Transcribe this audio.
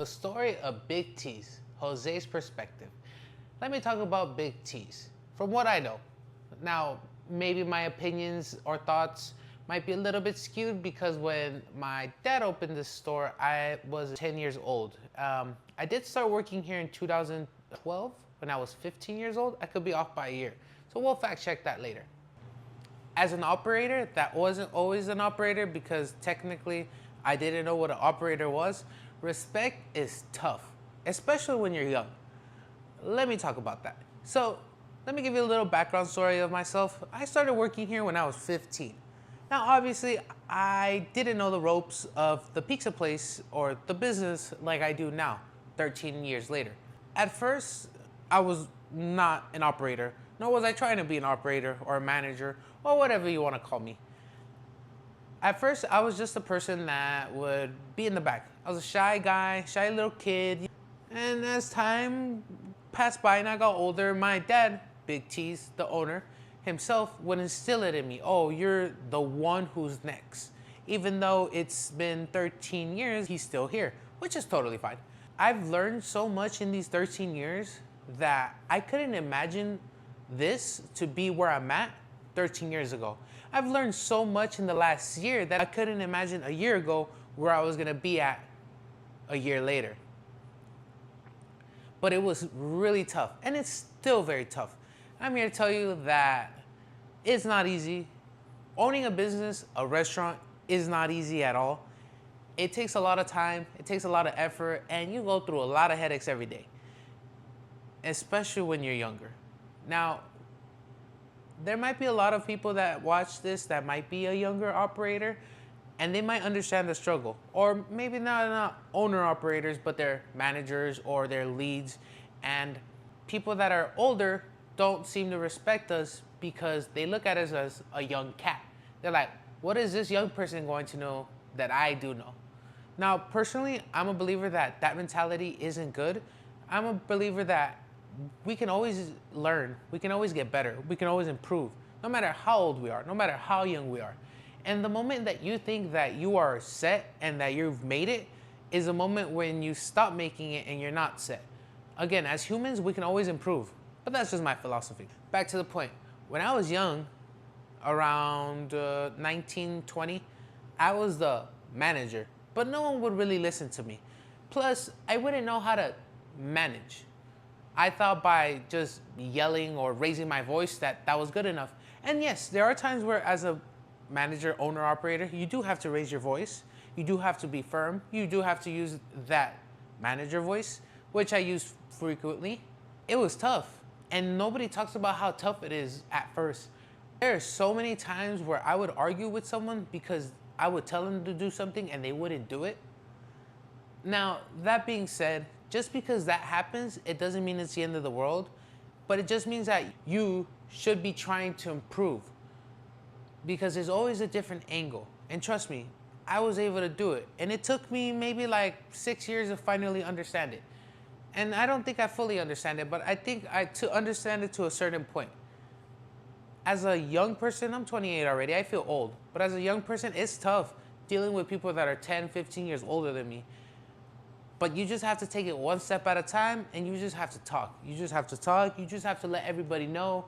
The story of Big T's, Jose's perspective. Let me talk about Big T's, from what I know. Now, maybe my opinions or thoughts might be a little bit skewed because when my dad opened this store, I was 10 years old. I did start working here in 2012 when I was 15 years old. I could be off by a year. So we'll fact check that later. As an operator, that wasn't always an operator because technically I didn't know what an operator was. Respect is tough, especially when you're young. Let me talk about that. So, let me give you a little background story of myself. I started working here when I was 15. Now, obviously, I didn't know the ropes of the pizza place or the business like I do now, 13 years later. At first, I was not an operator, nor was I trying to be an operator or a manager or whatever you want to call me. At first, I was just a person that would be in the back. I was a shy guy, shy little kid. And as time passed by and I got older, my dad, Big T's, the owner, himself would instill it in me. Oh, you're the one who's next. Even though it's been 13 years, he's still here, which is totally fine. I've learned so much in these 13 years that I couldn't imagine this to be where I'm at 13 years ago. I've learned so much in the last year that I couldn't imagine a year ago where I was gonna be at a year later. But it was really tough, and it's still very tough. I'm here to tell you that it's not easy. Owning a business, a restaurant, is not easy at all. It takes a lot of time, it takes a lot of effort, and you go through a lot of headaches every day, especially when you're younger. Now, there might be a lot of people that watch this that might be a younger operator, and they might understand the struggle. Or maybe not owner operators, but they're managers or they're leads. And people that are older don't seem to respect us because they look at us as a young cat. They're like, what is this young person going to know that I do know? Now, personally, I'm a believer that that mentality isn't good. I'm a believer that we can always learn, we can always get better, we can always improve, no matter how old we are, no matter how young we are. And the moment that you think that you are set and that you've made it is a moment when you stop making it and you're not set. Again, as humans, we can always improve, but that's just my philosophy. Back to the point. When I was young, around 19, 20, I was the manager, but no one would really listen to me. Plus, I wouldn't know how to manage. I thought by just yelling or raising my voice that was good enough. And yes, there are times where as a manager, owner, operator, you do have to raise your voice. You do have to be firm. You do have to use that manager voice, which I use frequently. It was tough. And nobody talks about how tough it is at first. There are so many times where I would argue with someone because I would tell them to do something and they wouldn't do it. Now, that being said, just because that happens, it doesn't mean it's the end of the world, but it just means that you should be trying to improve because there's always a different angle. And trust me, I was able to do it. And it took me maybe like 6 years to finally understand it. And I don't think I fully understand it, but I think to understand it to a certain point. As a young person, I'm 28 already, I feel old, but as a young person, it's tough dealing with people that are 10, 15 years older than me. But you just have to take it one step at a time and you just have to talk. You just have to talk. You just have to let everybody know